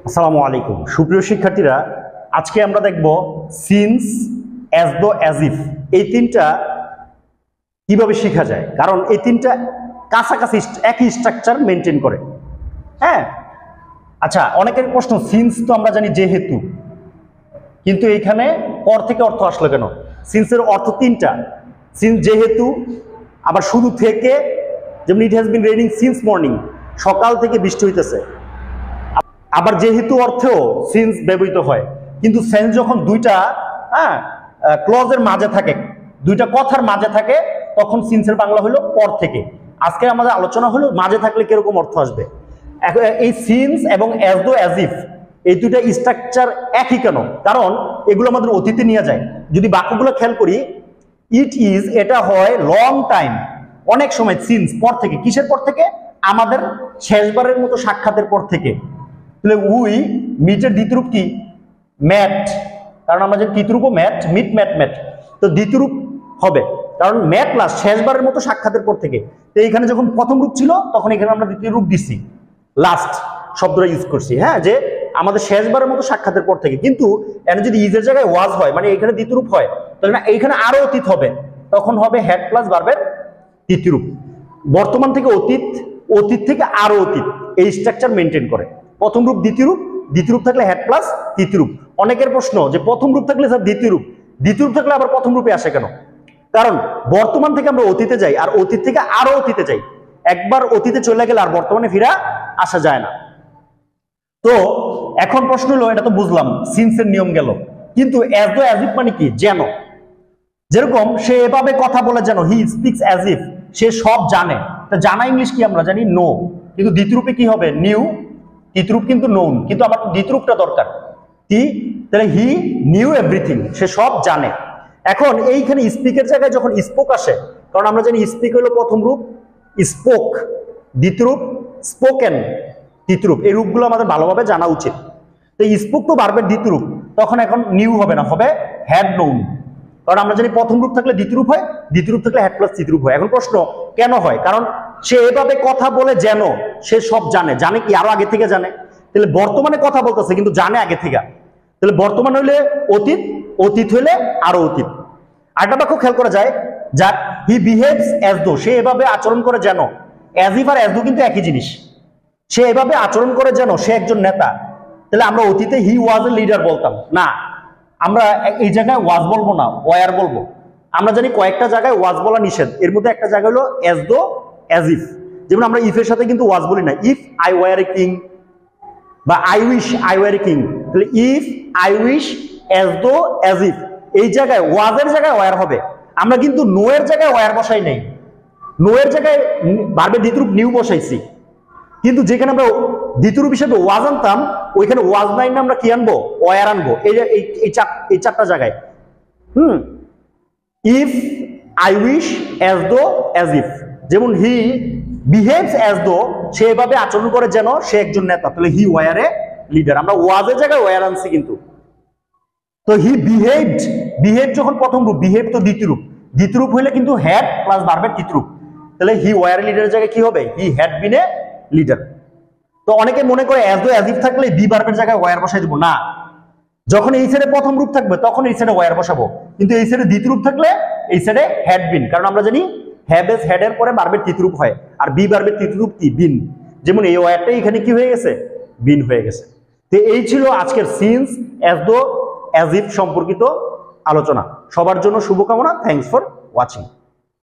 আসসালামু আলাইকুম সুপ্রিয় শিক্ষার্থীরা, আজকে আমরা দেখব since, as though, as if এই তিনটা কিভাবে শেখা যায়, কারণ এই তিনটা কাছাকাছি একই স্ট্রাকচার মেনটেন করে। হ্যাঁ, আচ্ছা, অনেকের প্রশ্ন, সিন্স তো আমরা জানি যেহেতু, কিন্তু এইখানে পর থেকে অর্থ আসলো কেন? সিন্সের অর্থ তিনটা, সিন্স যেহেতু, আবার শুরু থেকে, যেমন it has been raining since morning, সকাল থেকে বৃষ্টি হইতেছে। আবার যেহেতু অর্থেও সিন্স ব্যবহৃত হয়, কিন্তু সেন্স যখন দুইটা ক্লজের মাঝে থাকে, দুইটা কথার মাঝে থাকে, তখন সিন্সের বাংলা হলো পর থেকে। আজকে আমাদের আলোচনা হলো মাঝে থাকলে কিরকম অর্থ আসবে। এই সিন্স এবং অ্যাজ দো, অ্যাজ ইফ এই দুইটা স্ট্রাকচার একই কেন? কারণ এগুলো আমাদের অতীতে নিয়ে যায়। যদি বাক্যগুলো খেয়াল করি, ইট ইজ, এটা হয় লং টাইম, অনেক সময়, সিন্স পর থেকে, কিসের পর থেকে? আমাদের শেষবারের মতো সাক্ষাতের পর থেকে। তাহলে উই মিটের দ্বিতীয়রূপ কি? ম্যাট, কারণ আমরা যে তৃতীয়রূপও ম্যাট, মিট, ম্যাট, ম্যাট, তো দ্বিতীয়রূপ হবে, কারণ ম্যাট লাস্ট, শেষবারের মতো সাক্ষাতের পর থেকে। তো এইখানে যখন প্রথম রূপ ছিল, তখন এখানে আমরা দ্বিতীয় রূপ দিচ্ছি, লাস্ট শব্দটা ইউজ করছি। হ্যাঁ, যে আমাদের শেষবারের মতো সাক্ষাতের পর থেকে। কিন্তু এখানে যদি ইজের জায়গায় ওয়াজ হয়, মানে এখানে দ্বিতীয় রূপ হয়, তাহলে না এইখানে আরো অতীত হবে, তখন হবে হ্যাড প্লাস ভার্বের তৃতীয় রূপ। বর্তমান থেকে অতীত, অতীত থেকে আরো অতীত, এই স্ট্রাকচার মেনটেন করে। প্রথম রূপ দ্বিতীয় রূপ, দ্বিতীয় রূপ থাকলে হ্যাড প্লাস তৃতীয় রূপ। অনেকের প্রশ্ন যে প্রথম রূপ থাকলে স্যার দ্বিতীয় রূপ, দ্বিতীয় রূপ থাকলে আবার প্রথম রূপে আসে কেন? কারণ বর্তমান থেকে আমরা অতীতে যাই, আর অতীত থেকে আরো অতীতে যাই। একবার অতীতে চলে গেলে আর বর্তমানে ফিরা আসা যায় না। তো এখন প্রশ্ন হলো, এটা তো বুঝলাম সিন্সের নিয়ম গেল, কিন্তু অ্যাজ দো, অ্যাজ ইফ মানে কি? যেন, যেরকম সে এভাবে কথা বলে যেন, হি স্পিক্স অ্যাজ ইফ, সে সব জানে। তা জানা ইংলিশ কি আমরা জানি? নো। কিন্তু দ্বিতীয় রূপে কি হবে? নিউ। তৃতীয় রূপ কিন্তু নোন, কিন্তু আমার দ্বিতীয় রূপটা দরকার কি? তাহলে হি নিউ এভরিথিং, সে সব জানে। এখন এইখানে স্পিকের জায়গায় যখন স্পোক আসে, কারণ আমরা জানি স্পিক হলো প্রথম রূপ, স্পোক দ্বিতীয় রূপ, স্পোকেন তৃতীয় রূপ, এই রূপগুলো আমাদের ভালোভাবে জানা উচিত। তো স্পোক তো ভার্বের দ্বিতীয় রূপ, তখন এখন নিউ হবে না, হবে হ্যাড নোন। কারণ আমরা জানি প্রথম রূপ থাকলে দ্বিতীয় রূপ হয়, দ্বিতীয় রূপ থাকলে হ্যাড প্লাস তৃতীয় রূপ হয়। এখন প্রশ্ন কেন হয়? কারণ সে এভাবে কথা বলে যেন, সে সব জানে। জানে কি? আরো আগে থেকে জানে। তাহলে বর্তমানে কথা বলতেছে, কিন্তু জানে আগে থেকে। তাহলে বর্তমান হইলে অতীত, অতীত হইলে আরো অতীত। আরেকটা বাক্য খেয়াল করা যায়, যাক হি বিহেভস অ্যাজ দো, সে এভাবে আচরণ করে যেন। As if R as though কিন্তু একই জিনিস। সে এভাবে আচরণ করে যেন সে একজন নেতা। তাহলে আমরা অতীতে হি ওয়াজ এ লিডার বলতাম না, আমরা এই জায়গায় ওয়াজ বলবো না, ওয়ার বলবো। আমরা জানি কয়েকটা জায়গায় ওয়াজ বলা নিষেধ, এর মধ্যে একটা জায়গা হলো অ্যাজ দো, অ্যাজ ইফ। যেমন আমরা ইফের সাথে কিন্তু ওয়াজ বলি না। If I were a king, বা I wish I were a king, তাহলে if I wish as though, as if, এই জায়গায় ওয়াজের জায়গায় ওয়ার হবে। আমরা কিন্তু নো এর জায়গায় ওয়ার বসাই নাই, নো এর জায়গায় ভার্বের দ্বিতীয় রূপ নিউ বসাইছি। কিন্তু যেখানে আমরা দ্বিতীয় রূপ হিসেবে ওয়াজ আনতাম, ওইখানে ওয়াজ নাই না, আমরা কি আনবো? ওয়ার আনবো। এই চারটা জায়গায়। If I wish as though, as if. যেমন হি বিহেভস অ্যাজ দো, সে এভাবে আচরণ করে যেন সে একজন নেতা, তাহলে হি ওয়ার এ লিডার। আমরা ওয়াজের জায়গায় ওয়ার আনছি কিন্তু। তো হি বিহেভড, বিহেভ যখন প্রথম রূপ, বিহেভ তো দ্বিতীয় রূপ, দ্বিতীয় রূপ হইলে কিন্তু হ্যাড প্লাস ভার্বের তৃতীয় রূপ। তাহলে হি ওয়ার এ লিডারের জায়গায় কি হবে? He had been a leader. তো অনেকে মনে করে অ্যাজ দো, অ্যাজ ইফ থাকলে বি ভার্বের জায়গায় ওয়ার বসাই দেবো না। যখন এই সাইডে প্রথম রূপ থাকবে, তখন এই সাইডে ওয়ার বসাবো। কিন্তু এই সাইডে দ্বিতীয় রূপ থাকলে এই সাইডে হ্যাড বিন, কারণ আমরা জানি হ্যাভ এস, হেড এর পরে ভার্বের তৃতীয় রূপ হয়, আর বি ভার্বের তৃতীয় রূপ কি? বিন। যেমন এই ওয়ারটা এখানে কি হয়ে গেছে? বিন হয়ে গেছে। তো এই ছিল আজকের since, as though, as if সম্পর্কিত আলোচনা। সবার জন্য শুভকামনা। Thanks for watching.